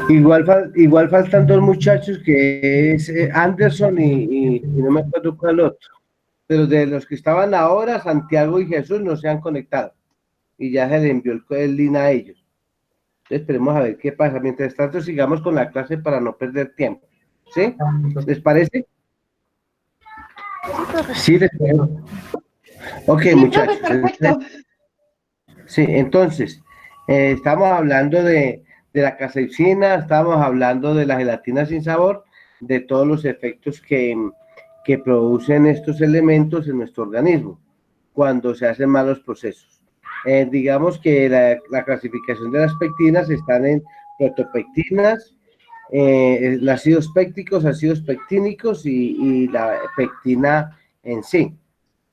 Igual faltan dos muchachos que es Anderson y no me acuerdo cuál otro. Pero de los que estaban ahora, Santiago y Jesús no se han conectado. Y ya se le envió el link a ellos. Entonces, esperemos a ver qué pasa. Mientras tanto, sigamos con la clase para no perder tiempo. ¿Sí? ¿Les parece? Sí, les parece. Ok, Sí, muchachos. profe, perfecto. Sí, entonces, estamos hablando de la capsaicina, estamos hablando de la gelatina sin sabor, de todos los efectos que producen estos elementos en nuestro organismo cuando se hacen malos procesos. Digamos que la clasificación de las pectinas están en protopectinas, ácidos pépticos, ácidos pectínicos y la pectina en sí.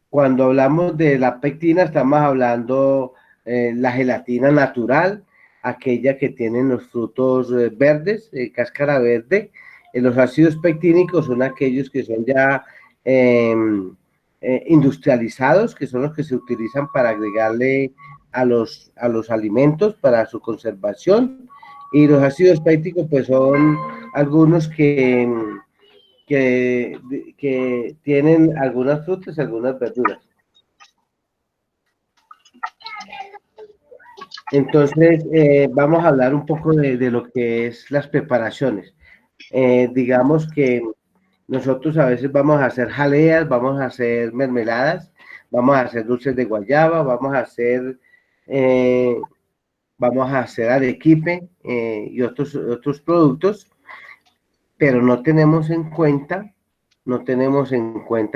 Cuando hablamos de la pectina, estamos hablando la gelatina natural, aquella que tienen los frutos verdes, cáscara verde. Los ácidos pectínicos son aquellos que son ya industrializados, que son los que se utilizan para agregarle a los alimentos para su conservación. Y los ácidos pépticos, pues son algunos que tienen algunas frutas y algunas verduras. Entonces, vamos a hablar un poco de lo que es las preparaciones. Digamos que nosotros a veces vamos a hacer jaleas, vamos a hacer mermeladas, vamos a hacer dulces de guayaba, eh, vamos a hacer arequipe y otros productos, pero no tenemos en cuenta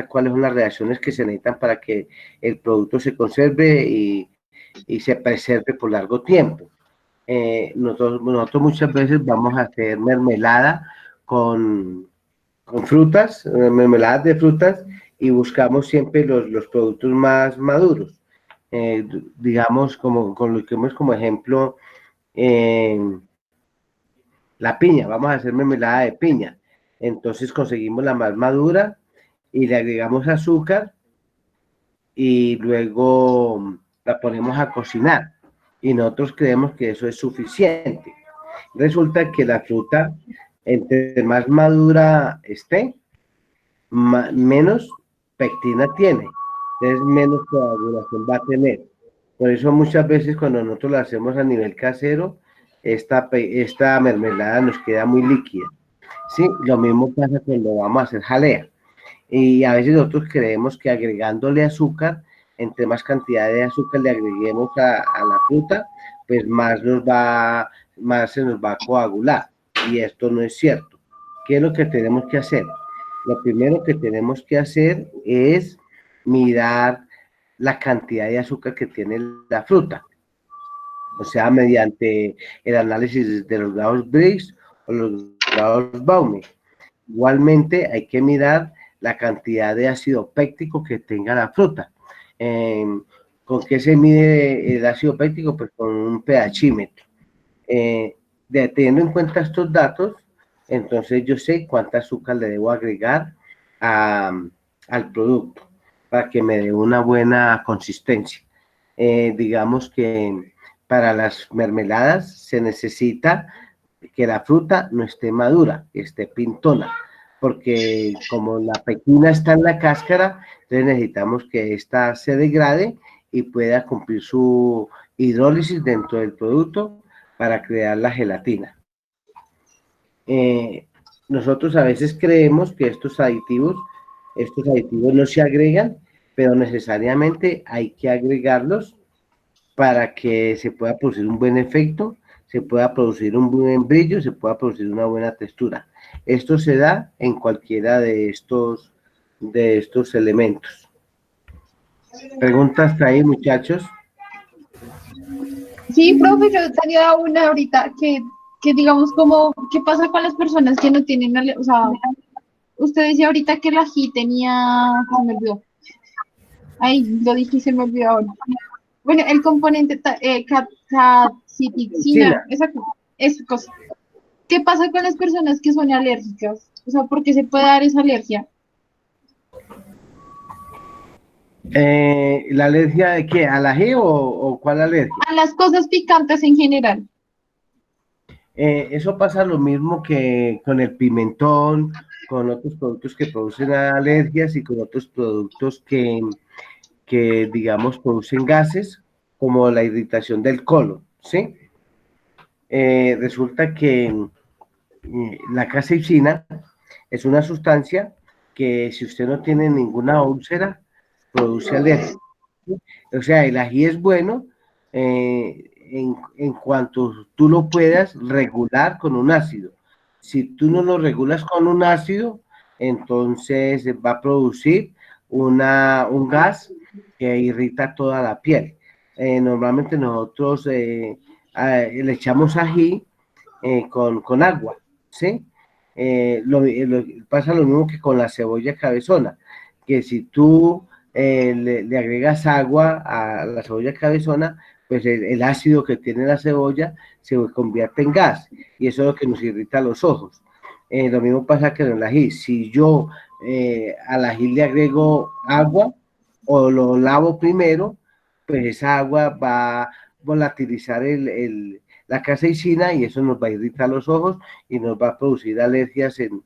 cuáles son las reacciones que se necesitan para que el producto se conserve y se preserve por largo tiempo. Nosotros muchas veces vamos a hacer mermelada con frutas, mermeladas de frutas, y buscamos siempre los productos más maduros. Digamos, como con lo que vemos como ejemplo, eh, la piña, vamos a hacer mermelada de piña. Entonces conseguimos la más madura y le agregamos azúcar y luego la ponemos a cocinar. Y nosotros creemos que eso es suficiente. Resulta que la fruta, entre más madura esté, menos pectina tiene. Entonces menos coagulación va a tener. Por eso muchas veces cuando nosotros la hacemos a nivel casero, esta mermelada nos queda muy líquida. Sí, lo mismo pasa cuando vamos a hacer jalea. Y a veces nosotros creemos que agregándole azúcar, entre más cantidad de azúcar le agreguemos a la fruta, pues más se nos va a coagular. Y esto no es cierto. ¿Qué es lo que tenemos que hacer? Lo primero que tenemos que hacer es mirar la cantidad de azúcar que tiene la fruta, o sea, mediante el análisis de los grados Briggs o los grados Baumé. Igualmente hay que mirar la cantidad de ácido péctico que tenga la fruta. Eh, ¿Con qué se mide el ácido péctico? Pues con un pHímetro. Teniendo en cuenta estos datos, entonces yo sé cuánta azúcar le debo agregar al producto para que me dé una buena consistencia. Digamos que para las mermeladas se necesita que la fruta no esté madura, que esté pintona, porque como la pectina está en la cáscara, entonces necesitamos que ésta se degrade y pueda cumplir su hidrólisis dentro del producto para crear la gelatina. Eh, Nosotros a veces creemos que estos aditivos no se agregan, pero necesariamente hay que agregarlos para que se pueda producir un buen efecto, se pueda producir un buen brillo, se pueda producir una buena textura. Esto se da en cualquiera de estos elementos. ¿Preguntas ahí, muchachos? Sí, profe, yo tenía una ahorita que digamos como, ¿qué pasa con las personas que no tienen, o sea, usted decía ahorita que el ají tenía, se me olvidó, ay, lo dije, se me olvidó ahora. Bueno, el componente capsaicina, esa cosa. ¿Qué pasa con las personas que son alérgicas? O sea, ¿por qué se puede dar esa alergia? ¿La alergia de qué? ¿Al ají o cuál alergia? A las cosas picantes en general. Eso pasa lo mismo que con el pimentón, con otros productos que producen alergias y con otros productos que digamos, producen gases, como la irritación del colon, ¿sí? Resulta que la capsaicina es una sustancia que si usted no tiene ninguna úlcera, produce alergia. O sea, el ají es bueno en cuanto tú lo puedas regular con un ácido. Si tú no lo regulas con un ácido, entonces va a producir un gas que irrita toda la piel. Normalmente nosotros le echamos ají con agua, ¿sí? Pasa lo mismo que con la cebolla cabezona, que si tú le agregas agua a la cebolla cabezona, pues el ácido que tiene la cebolla se convierte en gas y eso es lo que nos irrita los ojos. Lo mismo pasa que en el ají. Si yo al ají le agrego agua o lo lavo primero, pues esa agua va a volatilizar la capsaicina y eso nos va a irritar los ojos y nos va a producir alergias en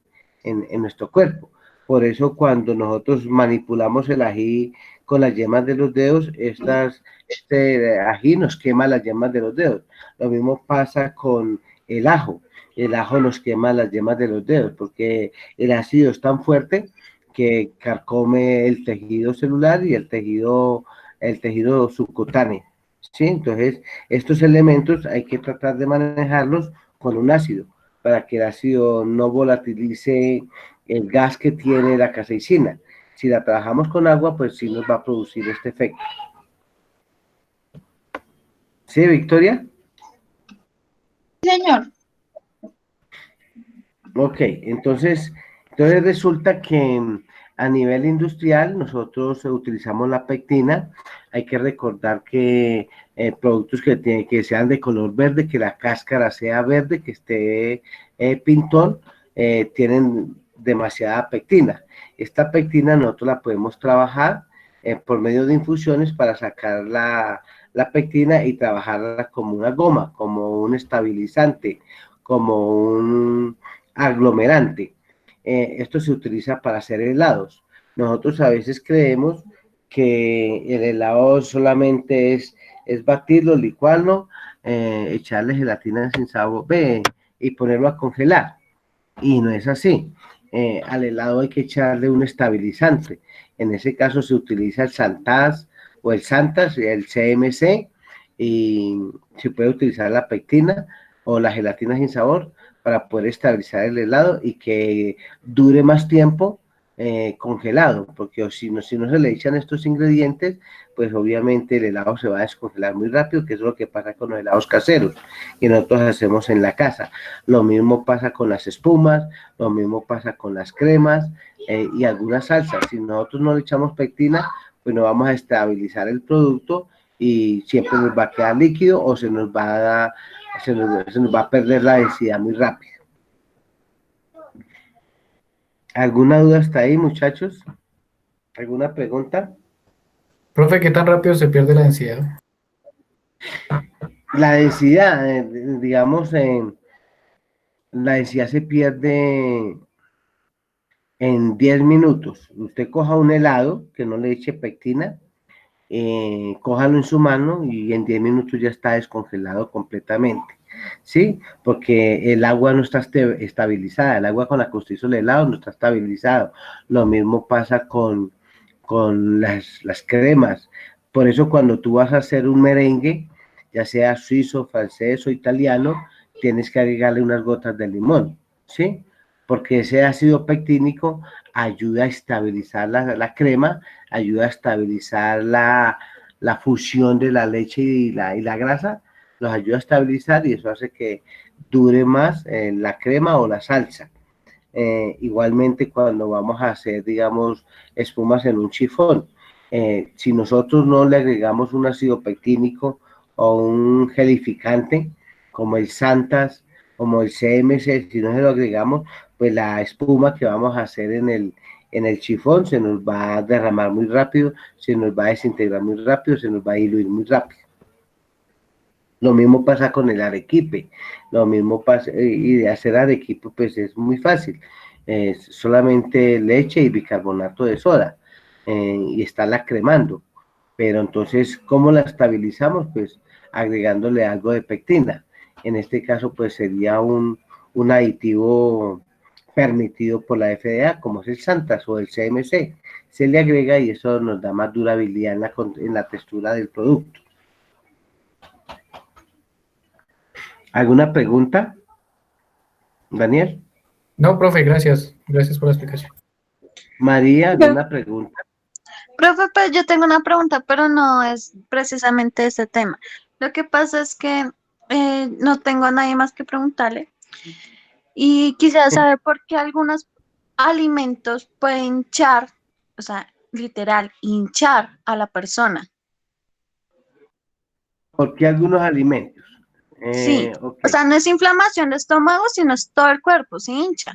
nuestro cuerpo. Por eso cuando nosotros manipulamos el ají con las yemas de los dedos, este ají nos quema las yemas de los dedos. Lo mismo pasa con el ajo. El ajo nos quema las yemas de los dedos porque el ácido es tan fuerte que carcome el tejido celular y el tejido subcutáneo. ¿Sí? Entonces, estos elementos hay que tratar de manejarlos con un ácido para que el ácido no volatilice el gas que tiene la capsaicina. Si la trabajamos con agua, pues sí nos va a producir este efecto. ¿Sí, Victoria? Señor, Ok, entonces resulta que a nivel industrial nosotros utilizamos la pectina. Hay que recordar que productos que sean de color verde, que la cáscara sea verde, que esté pintón, tienen demasiada pectina. Esta pectina nosotros la podemos trabajar por medio de infusiones para sacar la pectina y trabajarla como una goma, como un estabilizante, como un aglomerante. Esto se utiliza para hacer helados. Nosotros a veces creemos que el helado solamente es batirlo, licuarlo, echarle gelatina sin sabor y ponerlo a congelar. Y no es así. Al helado hay que echarle un estabilizante. En ese caso se utiliza el Santas o el Santas, el CMC, y se puede utilizar la pectina o la gelatina sin sabor para poder estabilizar el helado y que dure más tiempo congelado, porque si no se le echan estos ingredientes, pues obviamente el helado se va a descongelar muy rápido, que es lo que pasa con los helados caseros que nosotros hacemos en la casa. Lo mismo pasa con las espumas, lo mismo pasa con las cremas y algunas salsas. Si nosotros no le echamos pectina, pues no vamos a estabilizar el producto y siempre nos va a quedar líquido o se nos va a perder la densidad muy rápido. ¿Alguna duda hasta ahí, muchachos? ¿Alguna pregunta? Profe, ¿qué tan rápido se pierde la densidad? La densidad, digamos, la densidad se pierde en 10 minutos. Usted coja un helado que no le eche pectina, cójalo en su mano y en 10 minutos ya está descongelado completamente. ¿Sí? Porque el agua no está estabilizada, el agua con la que usted hizo el helado no está estabilizado. Lo mismo pasa con las cremas. Por eso cuando tú vas a hacer un merengue, ya sea suizo, francés o italiano, tienes que agregarle unas gotas de limón, ¿sí? Porque ese ácido pectínico ayuda a estabilizar la crema, ayuda a estabilizar la fusión de la leche y la grasa, los ayuda a estabilizar y eso hace que dure más la crema o la salsa. Igualmente cuando vamos a hacer, digamos, espumas en un chifón, si nosotros no le agregamos un ácido pectínico o un gelificante como el Santas, como el CMC, si no se lo agregamos, pues la espuma que vamos a hacer en el chifón, se nos va a derramar muy rápido, se nos va a desintegrar muy rápido, se nos va a diluir muy rápido. Lo mismo pasa con el arequipe, lo mismo pasa, y de hacer arequipe pues es muy fácil, es solamente leche y bicarbonato de soda, y estarla cremando, pero entonces, ¿cómo la estabilizamos? Pues agregándole algo de pectina, en este caso pues sería un aditivo permitido por la FDA, como es el Santas o el CMC, se le agrega y eso nos da más durabilidad en la textura del producto. ¿Alguna pregunta, Daniel? No, profe, gracias. Gracias por la explicación. María, ¿alguna pregunta? Profe, pues yo tengo una pregunta, pero no es precisamente ese tema. Lo que pasa es que no tengo a nadie más que preguntarle y quisiera saber por qué algunos alimentos pueden hinchar, o sea, literal, hinchar a la persona. ¿Por qué algunos alimentos? Sí, Ok. o sea, no es inflamación de estómago, sino es todo el cuerpo, se hincha.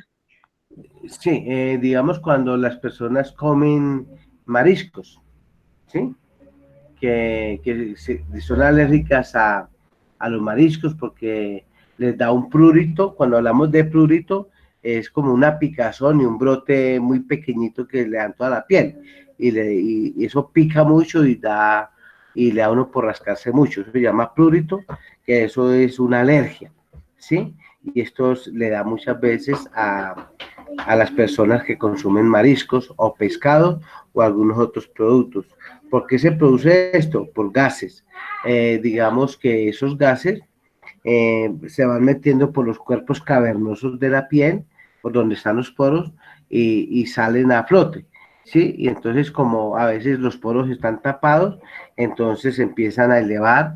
Sí, digamos cuando las personas comen mariscos, ¿sí? Que son alérgicas a los mariscos porque les da un prurito. Cuando hablamos de prurito, es como una picazón y un brote muy pequeñito que le dan toda la piel. Y eso pica mucho y le da a uno por rascarse mucho. Eso se llama prurito, que eso es una alergia, ¿sí? Y esto le da muchas veces a las personas que consumen mariscos o pescado o algunos otros productos. ¿Por qué se produce esto? Por gases. Digamos que esos gases se van metiendo por los cuerpos cavernosos de la piel, por donde están los poros, y salen a flote, ¿sí? Y entonces como a veces los poros están tapados, entonces empiezan a elevar,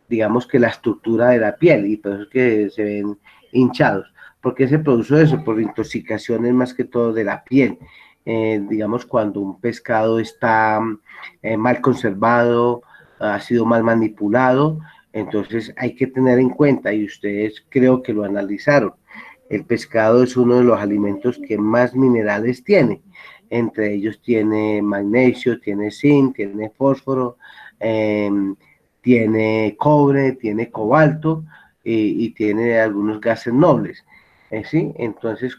digamos que la estructura de la piel, y por eso es que se ven hinchados. ¿Por qué se produce eso? Por intoxicaciones más que todo de la piel. Digamos, cuando un pescado está mal conservado, ha sido mal manipulado, entonces hay que tener en cuenta, y ustedes creo que lo analizaron, el pescado es uno de los alimentos que más minerales tiene. Entre ellos tiene magnesio, tiene zinc, tiene fósforo, tiene cobre, tiene cobalto y tiene algunos gases nobles. ¿Sí? Entonces,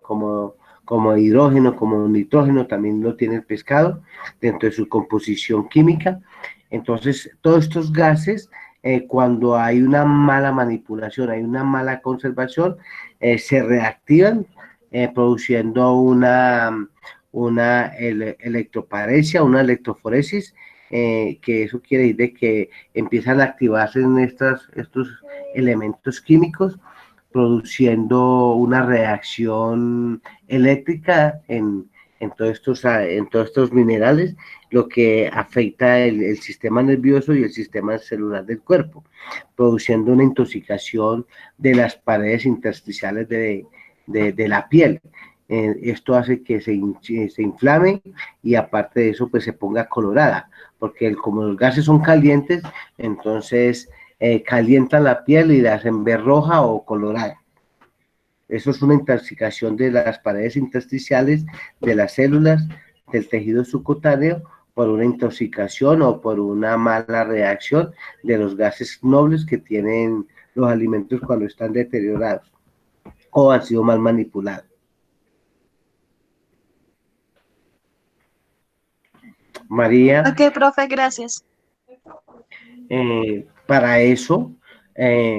como hidrógeno, como nitrógeno, también lo tiene el pescado dentro de su composición química. Entonces, todos estos gases, cuando hay una mala manipulación, hay una mala conservación, se reactivan produciendo una electroparesia, una electroforesis, que eso quiere decir de que empiezan a activarse en estos elementos químicos, produciendo una reacción eléctrica en todos estos minerales, lo que afecta el sistema nervioso y el sistema celular del cuerpo, produciendo una intoxicación de las paredes intersticiales de la piel. Esto hace que se inflame y aparte de eso pues se ponga colorada, porque como los gases son calientes, entonces calientan la piel y la hacen ver roja o colorada. Eso es una intoxicación de las paredes intersticiales de las células del tejido subcutáneo por una intoxicación o por una mala reacción de los gases nobles que tienen los alimentos cuando están deteriorados o han sido mal manipulados. María. Ok, profe, gracias. Para eso,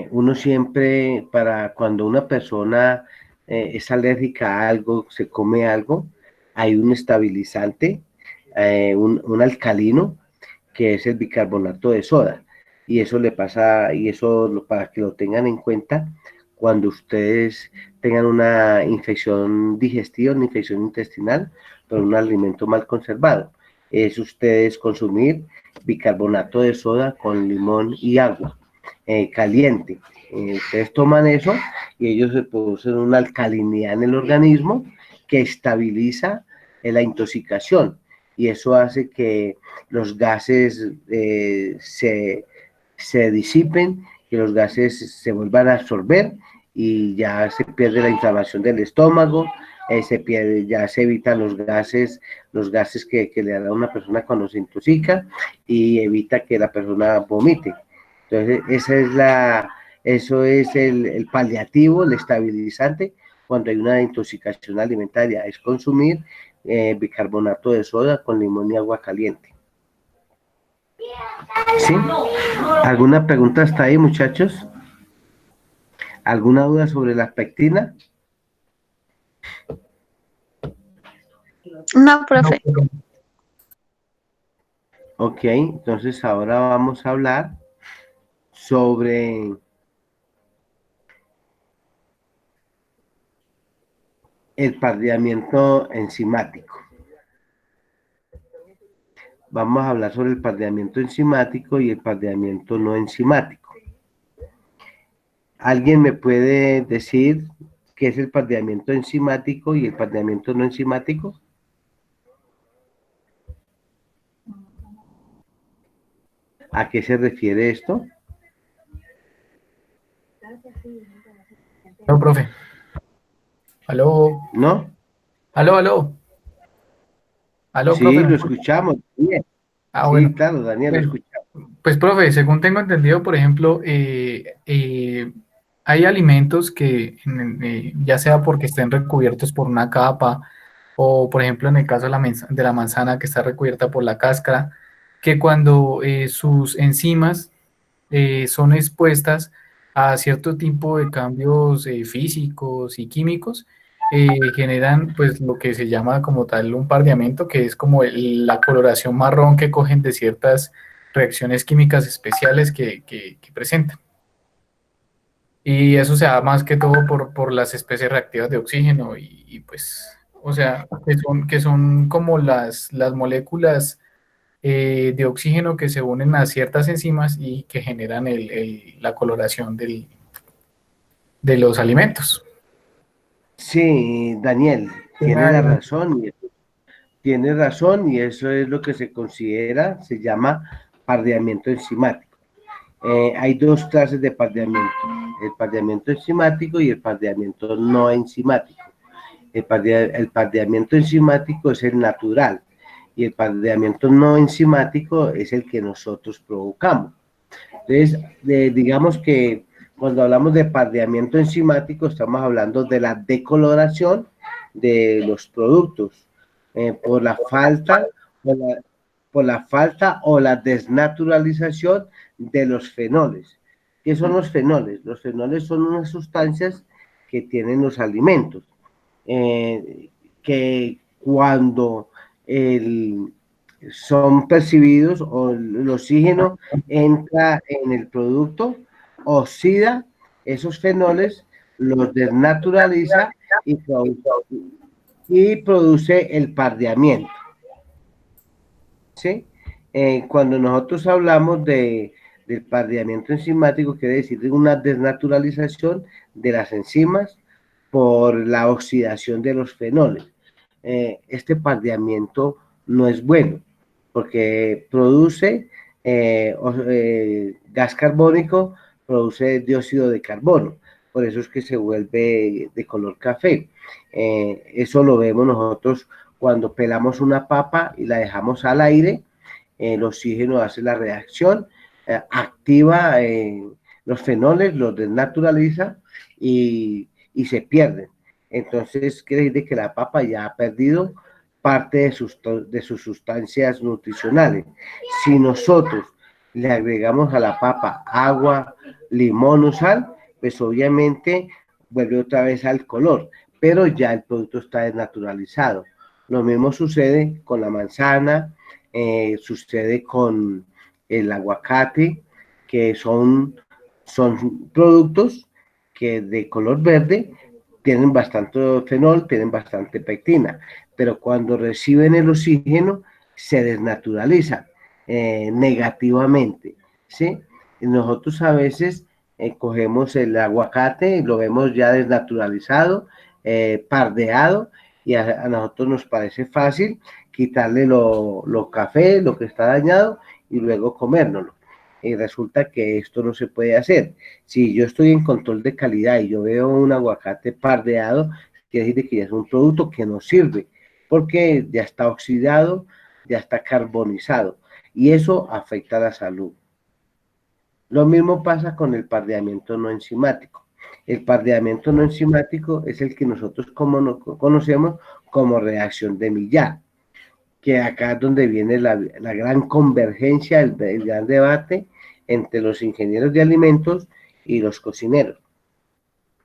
uno siempre, para cuando una persona es alérgica a algo, se come algo, hay un estabilizante, un alcalino, que es el bicarbonato de soda. Y eso le pasa, y eso para que lo tengan en cuenta, cuando ustedes tengan una infección digestiva, una infección intestinal, por un alimento mal conservado, es ustedes consumir bicarbonato de soda con limón y agua caliente. Ustedes toman eso y ellos se producen una alcalinidad en el organismo que estabiliza la intoxicación y eso hace que los gases se disipen, que los gases se vuelvan a absorber y ya se pierde la inflamación del estómago, se pierde, ya se evitan los gases que le da a una persona cuando se intoxica y evita que la persona vomite. Entonces, eso es el paliativo, el estabilizante cuando hay una intoxicación alimentaria, es consumir bicarbonato de soda con limón y agua caliente. ¿Sí? ¿Alguna pregunta hasta ahí, muchachos? ¿Alguna duda sobre la pectina? No, profe. Ok, entonces ahora vamos a hablar sobre el pardeamiento enzimático. Vamos a hablar sobre el pardeamiento enzimático y el pardeamiento no enzimático. ¿Alguien me puede decir qué es el pardeamiento enzimático y el pardeamiento no enzimático? ¿A qué se refiere esto? No, profe. Aló. ¿No? Aló, aló. Aló, Sí, profe. ¿Me lo escucha? escuchamos. Bien. Ah, Sí, bueno. claro, Daniel, lo Pues, escuchamos. pues, profe, según tengo entendido, por ejemplo, hay alimentos que, ya sea porque estén recubiertos por una capa, o por ejemplo, en el caso de la manzana que está recubierta por la cáscara, que cuando sus enzimas son expuestas a cierto tipo de cambios físicos y químicos, generan pues lo que se llama como tal un pardeamiento, que es como la coloración marrón que cogen de ciertas reacciones químicas especiales que presentan. Y eso se da más que todo por las especies reactivas de oxígeno pues, o sea, que son como las moléculas de oxígeno que se unen a ciertas enzimas y que generan la coloración de los alimentos. Sí, Daniel, ¿Qué me va a tiene razón y eso es lo que se considera, se llama pardeamiento enzimático. Hay dos clases de pardeamiento, el pardeamiento enzimático y el pardeamiento no enzimático. El pardeamiento enzimático es el natural y el pardeamiento no enzimático es el que nosotros provocamos. Entonces, digamos que cuando hablamos de pardeamiento enzimático, estamos hablando de la decoloración de los productos por la falta o la desnaturalización de los fenoles. ¿Qué son los fenoles? Los fenoles son unas sustancias que tienen los alimentos, que cuando son percibidos o el oxígeno entra en el producto, oxida esos fenoles, los desnaturaliza y produce el pardeamiento. ¿Sí? Cuando nosotros hablamos del pardeamiento enzimático, quiere decir una desnaturalización de las enzimas por la oxidación de los fenoles. Este pardeamiento no es bueno porque produce gas carbónico, produce dióxido de carbono, por eso es que se vuelve de color café. Eso lo vemos nosotros cuando pelamos una papa y la dejamos al aire, el oxígeno hace la reacción, activa los fenoles, los desnaturaliza y se pierden. Entonces quiere decir que la papa ya ha perdido parte de sus sustancias nutricionales. Si nosotros le agregamos a la papa agua, limón o sal, pues obviamente vuelve otra vez al color, pero ya el producto está desnaturalizado. Lo mismo sucede con la manzana, sucede con el aguacate, que son productos que de color verde tienen bastante fenol, tienen bastante pectina, pero cuando reciben el oxígeno se desnaturalizan negativamente, ¿sí? Y nosotros a veces cogemos el aguacate y lo vemos ya desnaturalizado, pardeado, y a nosotros nos parece fácil quitarle lo café, lo que está dañado, y luego comérnoslo. Y resulta que esto no se puede hacer. Si yo estoy en control de calidad y yo veo un aguacate pardeado, quiere decir que ya es un producto que no sirve, porque ya está oxidado, ya está carbonizado, y eso afecta a la salud. Lo mismo pasa con el pardeamiento no enzimático. El pardeamiento no enzimático es el que nosotros conocemos como reacción de Millar, que acá es donde viene la gran convergencia, el gran debate entre los ingenieros de alimentos y los cocineros.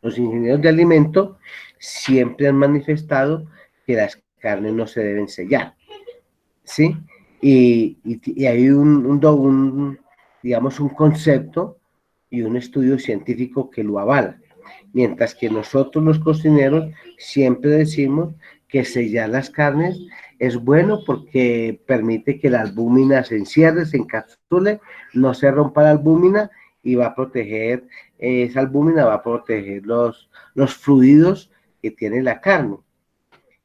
Los ingenieros de alimentos siempre han manifestado que las carnes no se deben sellar, ¿sí? Y hay digamos, un concepto y un estudio científico que lo avala. Mientras que nosotros los cocineros siempre decimos que sellar las carnes es bueno porque permite que la albúmina se encierre, se encapsule, no se rompa la albúmina y va a proteger, esa albúmina va a proteger los fluidos que tiene la carne.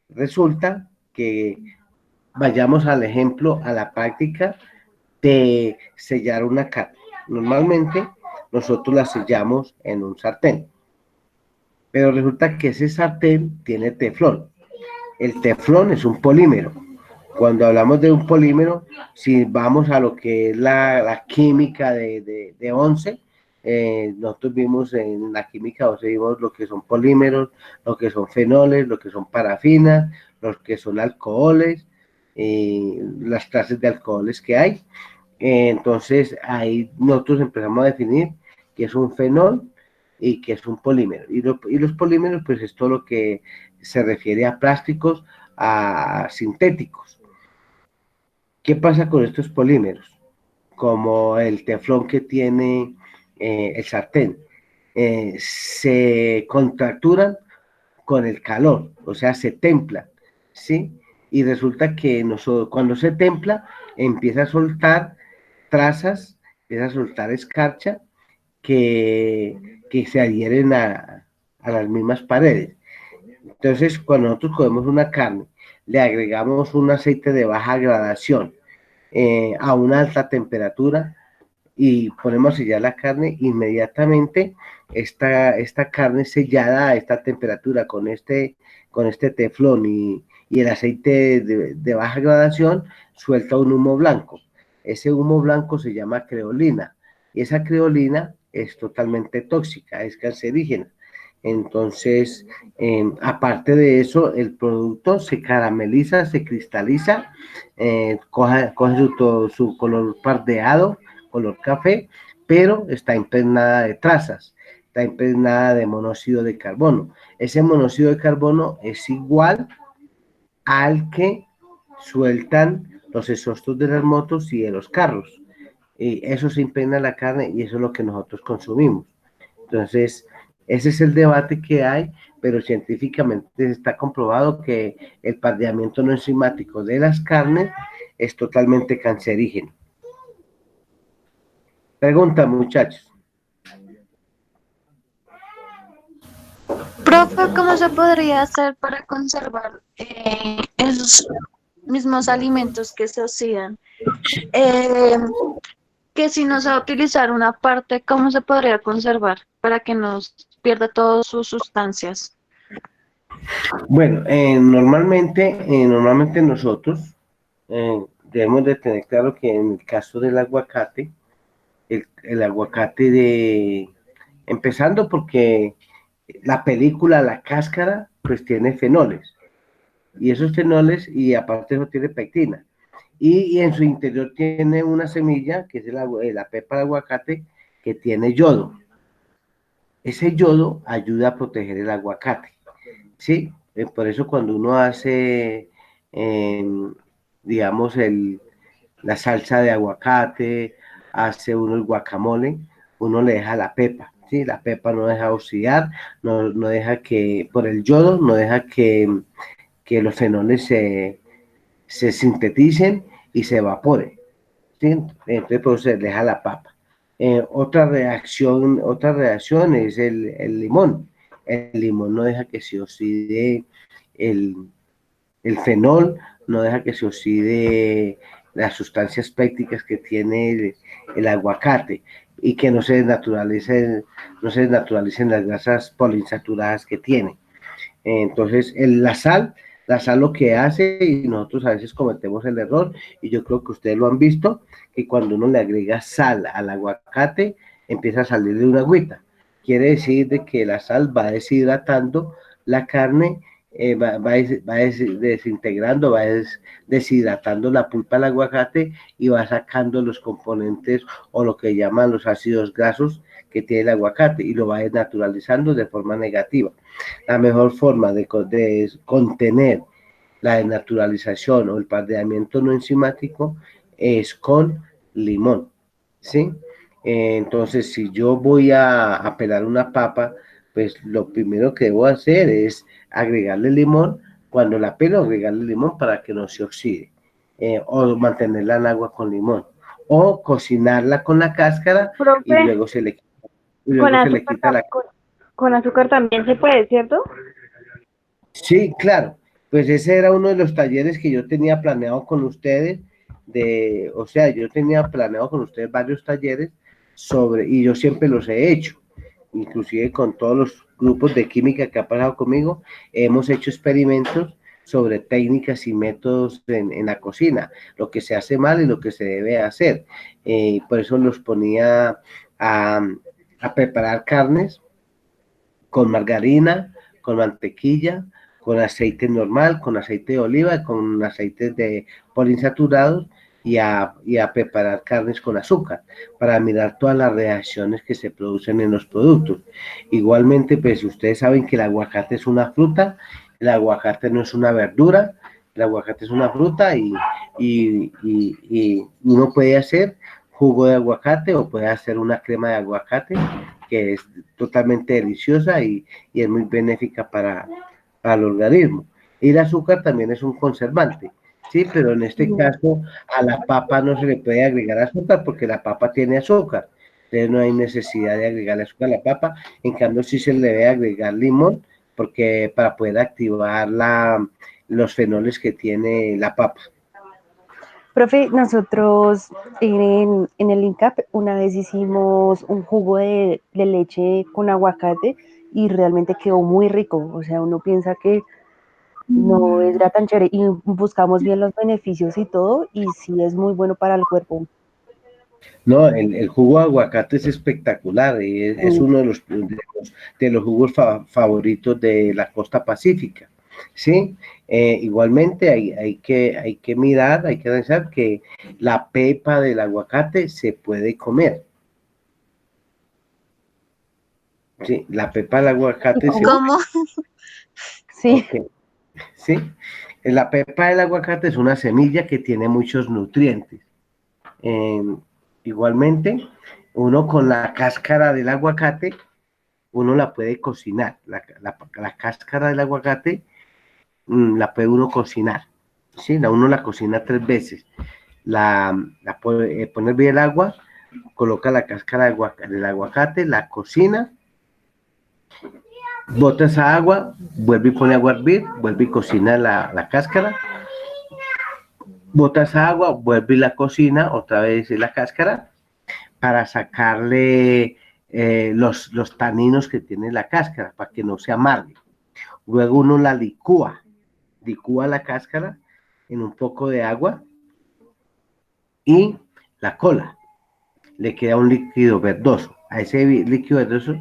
Resulta que vayamos al ejemplo, a la práctica de sellar una carne. Normalmente nosotros la sellamos en un sartén, pero resulta que ese sartén tiene teflón. El teflón es un polímero. Cuando hablamos de un polímero, si vamos a lo que es la química de ONCE, nosotros vimos en la química 11, vimos lo que son polímeros, lo que son fenoles, lo que son parafinas, lo que son alcoholes, las clases de alcoholes que hay. Entonces ahí nosotros empezamos a definir qué es un fenol y qué es un polímero. Y los polímeros pues es todo lo que se refiere a plásticos, a sintéticos. ¿Qué pasa con estos polímeros? Como el teflón que tiene el sartén, se contracturan con el calor, o sea, se templan, ¿sí? Y resulta que cuando se templa, empieza a soltar trazas, empieza a soltar escarcha que se adhieren a las mismas paredes. Entonces, cuando nosotros cogemos una carne, le agregamos un aceite de baja gradación a una alta temperatura y ponemos a sellar la carne, inmediatamente esta carne sellada a esta temperatura con este teflón y el aceite de baja gradación suelta un humo blanco. Ese humo blanco se llama creolina y esa creolina es totalmente tóxica, es cancerígena. Entonces, aparte de eso, el producto se carameliza, se cristaliza, coge su color pardeado, color café, pero está impregnada de trazas, está impregnada de monóxido de carbono. Ese monóxido de carbono es igual al que sueltan los exhaustos de las motos y de los carros. Y eso se impregna en la carne y eso es lo que nosotros consumimos. Entonces, ese es el debate que hay, pero científicamente está comprobado que el pardeamiento no enzimático de las carnes es totalmente cancerígeno. Pregunta, muchachos. Profe, ¿cómo se podría hacer para conservar esos mismos alimentos que se oxidan? Que si no se va a utilizar una parte, ¿cómo se podría conservar para que no pierda todas sus sustancias? Bueno, normalmente nosotros debemos de tener claro que en el caso del aguacate, el aguacate empezando porque la película, la cáscara, pues tiene fenoles, y esos fenoles, y aparte eso tiene pectina, y en su interior tiene una semilla, que es la pepa de aguacate, que tiene yodo. Ese yodo ayuda a proteger el aguacate, ¿sí? Por eso cuando uno hace, digamos, la salsa de aguacate, hace uno el guacamole, uno le deja la pepa, ¿sí? La pepa no deja oxidar, no deja que, por el yodo, no deja que los fenoles se sinteticen y se evaporen, ¿sí? Entonces, pues se deja la papa. Otra reacción es el limón. El limón no deja que se oxide el fenol, no deja que se oxide las sustancias pépticas que tiene el aguacate y que no se desnaturalicen las grasas poliinsaturadas que tiene. Entonces, la sal lo que hace, y nosotros a veces cometemos el error, y yo creo que ustedes lo han visto, que cuando uno le agrega sal al aguacate, empieza a salirle una agüita. Quiere decir de que la sal va deshidratando la carne, va desintegrando, deshidratando la pulpa del aguacate y va sacando los componentes o lo que llaman los ácidos grasos que tiene el aguacate y lo va desnaturalizando de forma negativa. La mejor forma de contener la desnaturalización o el pandeamiento no enzimático es con limón, ¿sí? Entonces, si yo voy a pelar una papa, pues lo primero que debo hacer es agregarle limón. Cuando la pelo, agregarle limón para que no se oxide, o mantenerla en agua con limón, o cocinarla con la cáscara y Profe, luego se le, y con luego se le azúcar, quita la... con azúcar también se puede, ¿cierto? Sí, claro, pues ese era uno de los talleres que yo tenía planeado con ustedes, o sea, yo tenía planeado con ustedes varios talleres y yo siempre los he hecho, inclusive con todos los grupos de química que ha pasado conmigo, hemos hecho experimentos sobre técnicas y métodos en la cocina, lo que se hace mal y lo que se debe hacer. Por eso los ponía a preparar carnes con margarina, con mantequilla, con aceite normal, con aceite de oliva, con aceites de poliinsaturados y a preparar carnes con azúcar para mirar todas las reacciones que se producen en los productos. Igualmente, pues ustedes saben que el aguacate es una fruta, el aguacate no es una verdura, el aguacate es una fruta y uno puede hacer jugo de aguacate o puede hacer una crema de aguacate que es totalmente deliciosa y es muy benéfica para el organismo. Y el azúcar también es un conservante, ¿sí? Pero en este caso a la papa no se le puede agregar azúcar porque la papa tiene azúcar. Entonces no hay necesidad de agregarle azúcar a la papa. En cambio sí se le debe agregar limón porque para poder activar los fenoles que tiene la papa. Profe, nosotros en el INCAP una vez hicimos un jugo de leche con aguacate y realmente quedó muy rico. O sea, uno piensa que no era tan chévere y buscamos bien los beneficios y todo y sí es muy bueno para el cuerpo. No, el jugo de aguacate es espectacular y es uno de los jugos favoritos de la costa pacífica, ¿sí? Igualmente hay que mirar, hay que pensar que la pepa del aguacate se puede comer, ¿sí? La pepa del aguacate se ¿Cómo? Sí. okay, ¿sí? La pepa del aguacate es una semilla que tiene muchos nutrientes. Igualmente, uno con la cáscara del aguacate, uno la puede cocinar. La cáscara del aguacate la puede uno cocinar. ¿Sí? Uno la cocina 3 veces. La puede poner bien el agua, coloca la cáscara del aguacate, la cocina, bota esa agua, vuelve y pone agua a hervir, vuelve y cocina la cáscara, bota esa agua, vuelve y la cocina, otra vez la cáscara, para sacarle los taninos que tiene la cáscara, para que no se amargue. Luego uno la licúa la cáscara en un poco de agua y la cola. Le queda un líquido verdoso. A ese líquido verdoso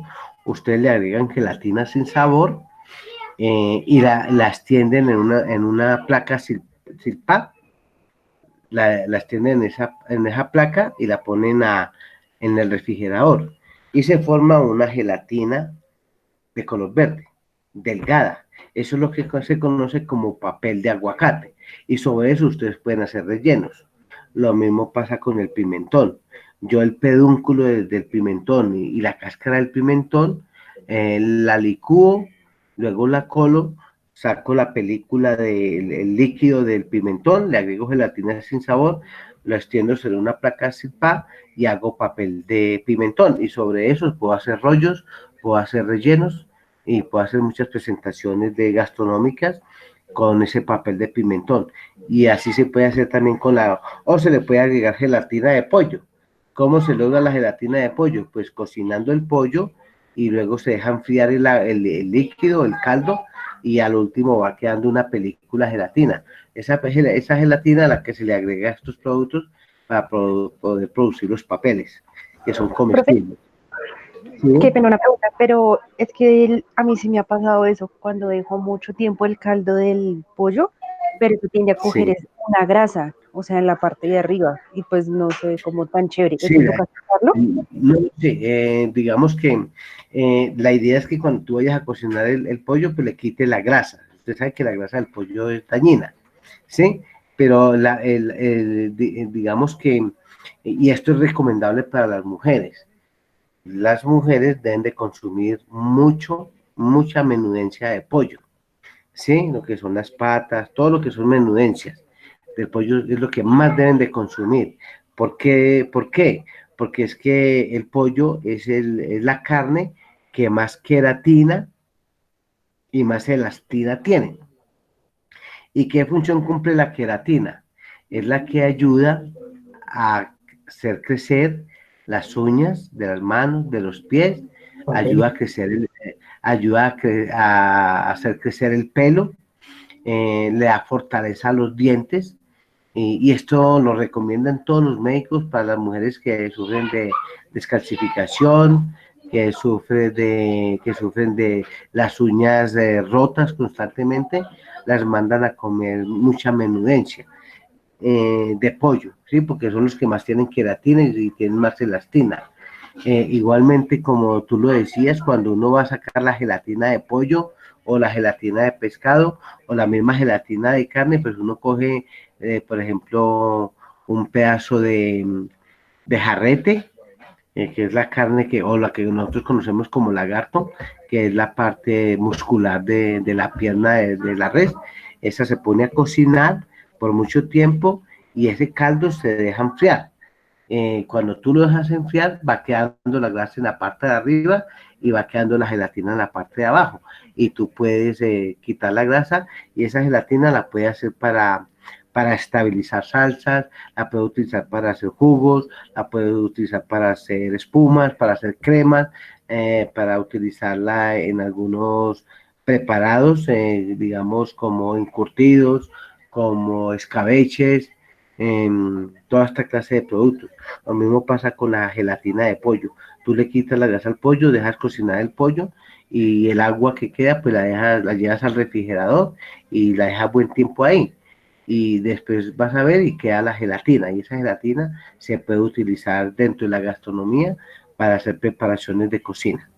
ustedes le agregan gelatina sin sabor y la extienden en una placa silpa, la extienden en esa placa y la ponen en el refrigerador y se forma una gelatina de color verde, delgada. Eso es lo que se conoce como papel de aguacate y sobre eso ustedes pueden hacer rellenos. Lo mismo pasa con el pimentón. Yo el pedúnculo del pimentón y la cáscara del pimentón la licúo, luego la colo, saco la película del líquido del pimentón, le agrego gelatina sin sabor, lo extiendo sobre una placa silpa y hago papel de pimentón y sobre eso puedo hacer rollos, puedo hacer rellenos y puedo hacer muchas presentaciones gastronómicas con ese papel de pimentón y así se puede hacer también o se le puede agregar gelatina de pollo. ¿Cómo se logra la gelatina de pollo? Pues cocinando el pollo y luego se deja enfriar el líquido, el caldo, y al último va quedando una película gelatina. Esa gelatina a la que se le agrega estos productos para poder producir los papeles, que son Profe, comestibles. ¿Sí? qué pena una pregunta, pero es que a mí sí me ha pasado eso cuando dejo mucho tiempo el caldo del pollo, pero eso tiende a coger Sí, es una grasa, o sea, en la parte de arriba, y pues no sé cómo tan chévere. sí, ¿Eso toca sacarlo? no, sí, digamos que la idea es que cuando tú vayas a cocinar el pollo, pues le quite la grasa. Usted sabe que la grasa del pollo es dañina, ¿sí? Pero digamos que, y esto es recomendable para las mujeres. Las mujeres deben de consumir mucha menudencia de pollo, ¿sí? Lo que son las patas, todo lo que son menudencias del pollo es lo que más deben de consumir. ¿Por qué? ¿Por qué? Porque es que el pollo es la carne que más queratina y más elastina tiene. ¿Y qué función cumple la queratina? Es la que ayuda a hacer crecer las uñas de las manos, de los pies, ayuda a crecer, a hacer crecer el pelo, le da fortaleza a los dientes, y esto lo recomiendan todos los médicos para las mujeres que sufren de descalcificación, que sufren de las uñas rotas constantemente, las mandan a comer mucha menudencia de pollo, ¿sí? Porque son los que más tienen queratina y tienen más elastina. Igualmente, como tú lo decías, cuando uno va a sacar la gelatina de pollo o la gelatina de pescado o la misma gelatina de carne, pues uno coge, por ejemplo, un pedazo de jarrete, que es la carne o la que nosotros conocemos como lagarto, que es la parte muscular de la pierna de la res. Esa se pone a cocinar por mucho tiempo y ese caldo se deja enfriar. Cuando tú lo dejas enfriar, va quedando la grasa en la parte de arriba y va quedando la gelatina en la parte de abajo. Y tú puedes quitar la grasa y esa gelatina la puedes hacer para estabilizar salsas, la puedes utilizar para hacer jugos, la puedes utilizar para hacer espumas, para hacer cremas, para utilizarla en algunos preparados, digamos como encurtidos, como escabeches, toda esta clase de productos. Lo mismo pasa con la gelatina de pollo. Tú le quitas la grasa al pollo, dejas cocinar el pollo y el agua que queda, pues la llevas al refrigerador y la dejas buen tiempo ahí. Y después vas a ver y queda la gelatina. Y esa gelatina se puede utilizar dentro de la gastronomía para hacer preparaciones de cocina.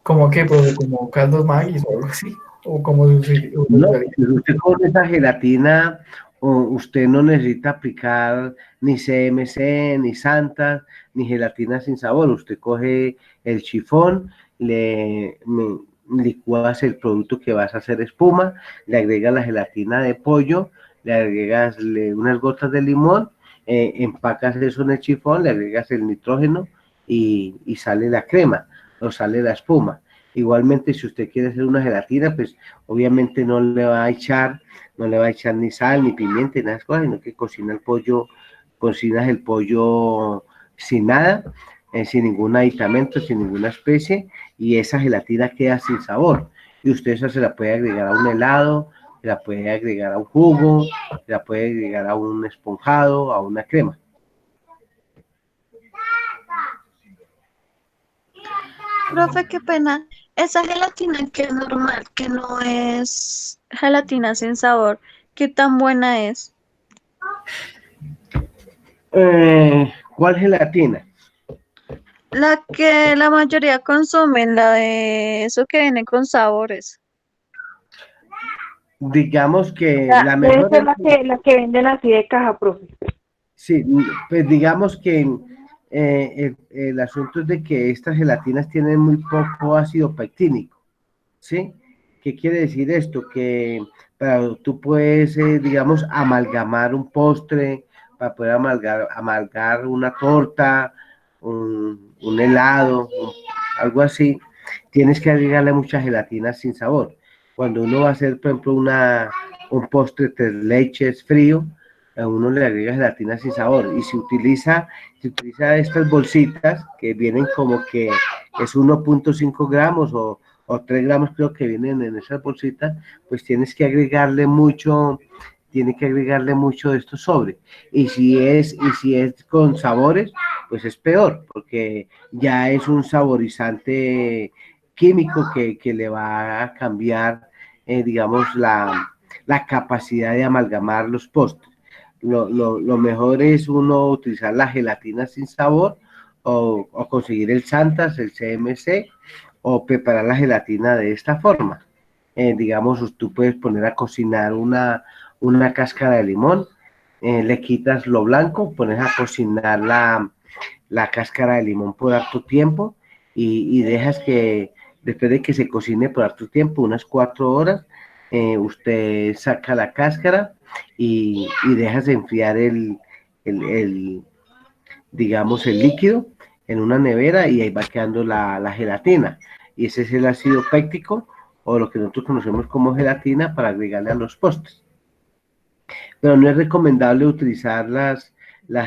¿Cómo qué, profe? ¿Como caldos Maggi o algo así? ¿O como No, si usted con esa gelatina, usted no necesita aplicar ni CMC, ni Santas, ni gelatina sin sabor. Usted coge el chifón, licuas el producto que vas a hacer espuma, le agregas la gelatina de pollo, le agregas unas gotas de limón, empacas eso en el chifón, le agregas el nitrógeno y sale la crema o sale la espuma. Igualmente, si usted quiere hacer una gelatina, pues obviamente no le va a echar ni sal, ni pimienta, ni nada de esas cosas, sino que cocinas el pollo sin nada, sin ningún aditamento, sin ninguna especie, y esa gelatina queda sin sabor. Y usted esa se la puede agregar a un helado, se la puede agregar a un jugo, se la puede agregar a un esponjado, a una crema. Profe, qué pena. Esa gelatina que es normal, que no es gelatina sin sabor, ¿qué tan buena es? ¿Cuál gelatina? La que la mayoría consumen, la de eso que viene con sabores. Digamos que La, la debe mejor, ser la que venden así de caja, profe. sí, pues digamos que el asunto es de que estas gelatinas tienen muy poco ácido pectínico, ¿sí? ¿Qué quiere decir esto? Que tú puedes, digamos, amalgamar un postre, para poder amalgar una torta, un helado, algo así, tienes que agregarle mucha gelatina sin sabor. Cuando uno va a hacer, por ejemplo, un postre tres leches frío, a uno le agrega gelatina sin sabor y se utiliza estas bolsitas que vienen como que es 1.5 gramos o o 3 gramos creo que vienen en esas bolsitas, pues tienes que agregarle mucho, de estos sobre. Y si es con sabores, pues es peor, porque ya es un saborizante químico que le va a cambiar, digamos, la capacidad de amalgamar los postres. Lo mejor es uno utilizar la gelatina sin sabor o conseguir el Santas, el CMC, o preparar la gelatina de esta forma. Digamos, tú puedes poner a cocinar una cáscara de limón, le quitas lo blanco, pones a cocinar la cáscara de limón por harto tiempo y dejas que después de que se cocine por harto tiempo, unas 4 horas, usted saca la cáscara y dejas enfriar digamos, el líquido en una nevera y ahí va quedando la gelatina. Y ese es el ácido péctico o lo que nosotros conocemos como gelatina para agregarle a los postres. Pero no es recomendable utilizar las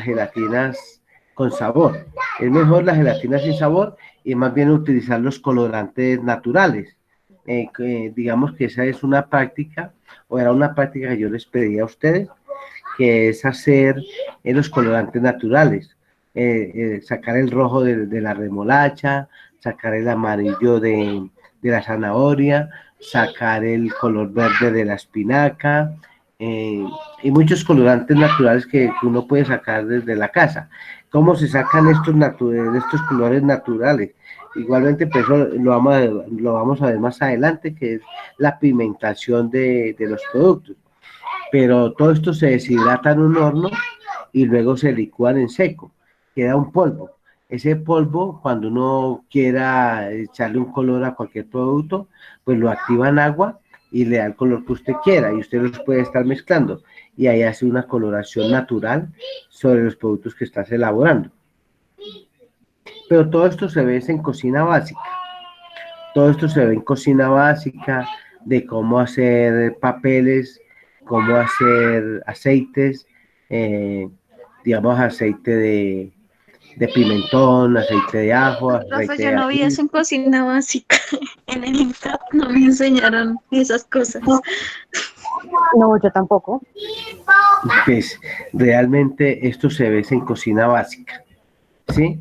gelatinas con sabor. Es mejor la gelatina sin sabor y más bien utilizar los colorantes naturales. Digamos que esa es una práctica, o era una práctica que yo les pedía a ustedes, que es hacer los colorantes naturales. Sacar el rojo de la remolacha, sacar el amarillo de la zanahoria, sacar el color verde de la espinaca, y muchos colorantes naturales que uno puede sacar desde la casa. ¿Cómo se sacan estos colores naturales? Igualmente, pues eso lo vamos a ver más adelante, que es la pigmentación de los productos. Pero todo esto se deshidrata en un horno y luego se licúan en seco. Queda un polvo. Ese polvo, cuando uno quiera echarle un color a cualquier producto, pues lo activa en agua y le da el color que usted quiera y usted los puede estar mezclando y ahí hace una coloración natural sobre los productos que estás elaborando. Pero todo esto se ve en cocina básica. Todo esto se ve en cocina básica de cómo hacer papeles, cómo hacer aceites, digamos aceite de pimentón, aceite de ajo, Profe, aceite yo de no vi ají. eso en cocina básica. En el INCAP no me enseñaron esas cosas. No, yo tampoco. Pues realmente esto se ve en cocina básica, ¿sí?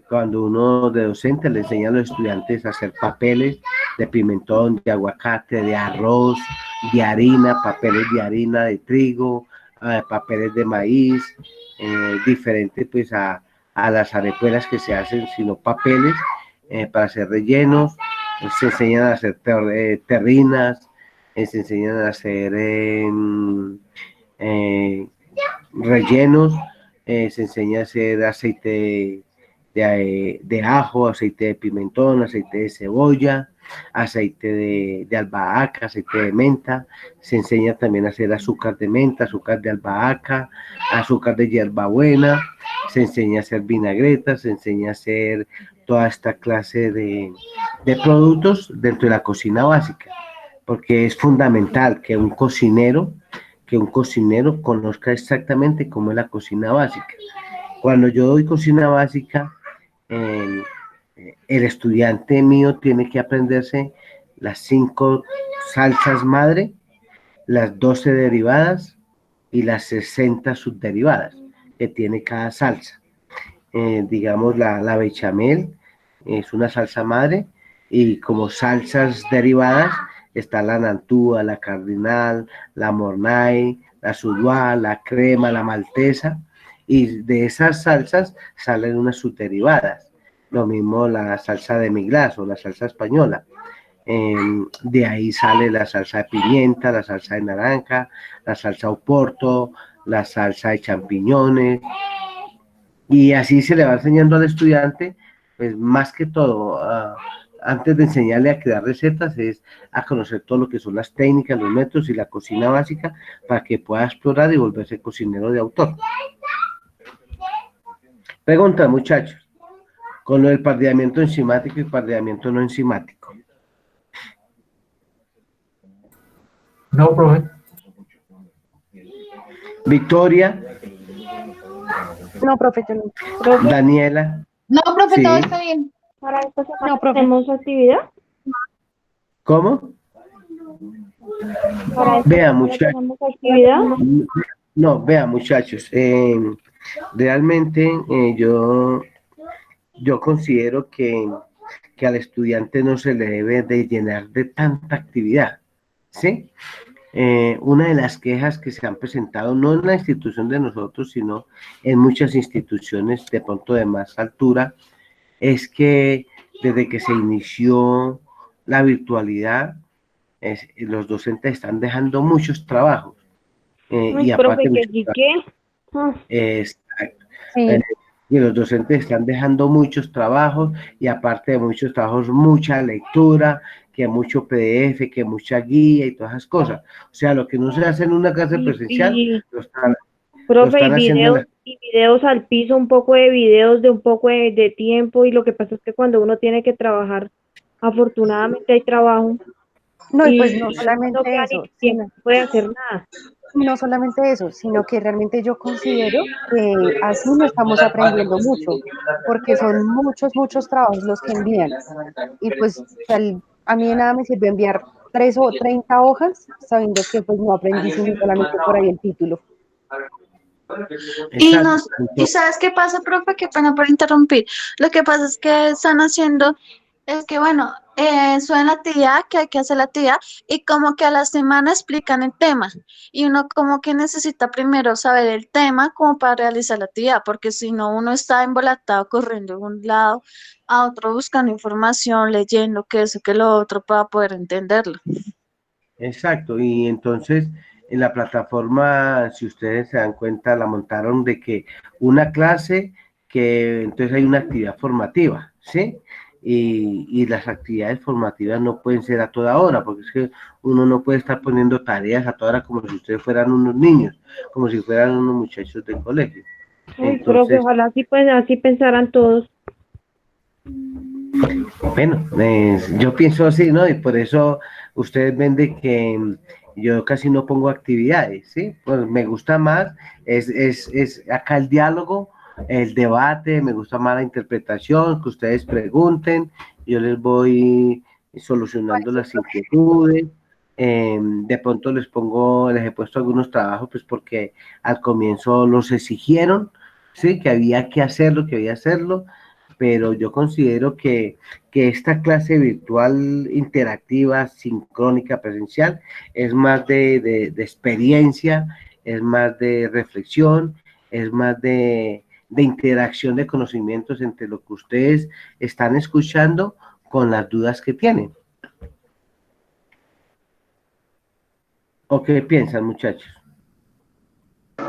Cuando uno de docente le enseña a los estudiantes a hacer papeles de pimentón, de aguacate, de arroz, de harina, papeles de harina de trigo, papeles de maíz, diferente pues a las arepuelas que se hacen, sino papeles para hacer rellenos. Se enseñan a hacer terrinas, se enseñan a hacer rellenos, se enseña a hacer aceite de ajo, aceite de pimentón, aceite de cebolla, aceite de albahaca, aceite de menta. Se enseña también a hacer azúcar de menta, azúcar de albahaca, azúcar de hierbabuena. Se enseña a hacer vinagretas, se enseña a hacer toda esta clase de productos dentro de la cocina básica, porque es fundamental que un cocinero conozca exactamente cómo es la cocina básica. Cuando yo doy cocina básica, el estudiante mío tiene que aprenderse las 5 salsas madre, las 12 derivadas y las 60 subderivadas que tiene cada salsa. Digamos, la bechamel es una salsa madre y como salsas derivadas está la nantúa, la cardinal, la mornay, la sudua, la crema, la maltesa, y de esas salsas salen unas subderivadas. Lo mismo la salsa de miglas o la salsa española. De ahí sale la salsa de pimienta, la salsa de naranja, la salsa oporto, la salsa de champiñones, y así se le va enseñando al estudiante, pues más que todo, antes de enseñarle a crear recetas, es a conocer todo lo que son las técnicas, los métodos y la cocina básica para que pueda explorar y volverse cocinero de autor. Pregunta, muchachos, con lo del pardeamiento enzimático y pardeamiento no enzimático. No, profe. Victoria, No, profe, yo no. Profe, Daniela. No, profe, Sí. todo está bien. para esta semana No, profe. tenemos actividad. ¿Cómo? Para esta Vea, semana muchachos. tenemos actividad. No, vea, muchachos. Realmente yo considero que al estudiante no se le debe de llenar de tanta actividad, ¿sí? Una de las quejas que se han presentado, no en la institución de nosotros, sino en muchas instituciones de pronto de más altura, es que desde que se inició la virtualidad, los docentes están dejando muchos trabajos. Ay, Y profe, aparte que muchos sí que. Ah, exacto. Sí, Y los docentes están dejando muchos trabajos y aparte de muchos trabajos, mucha lectura, que mucho PDF, que mucha guía y todas esas cosas. O sea, lo que no se hace en una clase presencial, y lo profe, están haciendo en la... y videos al piso, un poco de videos de un poco de tiempo, y lo que pasa es que cuando uno tiene que trabajar, afortunadamente hay trabajo, no, y pues y no no solamente queda eso, ni tiempo, no puede hacer nada. no solamente eso, sino que realmente yo considero que así no estamos aprendiendo mucho, porque son muchos, muchos trabajos los que envían. Y pues a mí de nada me sirve enviar 30 hojas, sabiendo que pues no aprendí sino solamente por ahí el título. Y Exacto. ¿y sabes qué pasa, profe? Qué pena por interrumpir. Lo que pasa es que están haciendo, es que bueno, suben la actividad, que hay que hacer la actividad, y como que a la semana explican el tema. Y uno como que necesita primero saber el tema como para realizar la actividad, porque si no uno está embolatado corriendo de un lado a otro buscando información, leyendo que eso, que lo otro para poder entenderlo. Exacto, y entonces en la plataforma, si ustedes se dan cuenta, la montaron de que una clase, que entonces hay una actividad formativa, ¿sí? Y las actividades formativas no pueden ser a toda hora, porque es que uno no puede estar poniendo tareas a toda hora como si ustedes fueran unos niños, como si fueran unos muchachos del colegio. Uy, profe, Entonces, ojalá así, pues, así pensaran todos. bueno, yo pienso así, ¿no? Y por eso ustedes ven de que yo casi no pongo actividades, ¿sí? Pues me gusta más, es acá el diálogo, el debate, me gusta más la interpretación, que ustedes pregunten, yo les voy solucionando las inquietudes. De pronto les he puesto algunos trabajos, pues porque al comienzo los exigieron, ¿sí? Que había que hacerlo, pero yo considero que esta clase virtual interactiva, sincrónica, presencial, es más de experiencia, es más de reflexión, es más de interacción de conocimientos entre lo que ustedes están escuchando con las dudas que tienen. ¿O qué piensan, muchachos?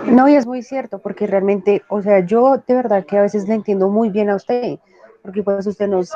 No, y es muy cierto, porque realmente, o sea, yo de verdad que a veces le entiendo muy bien a usted, porque pues usted nos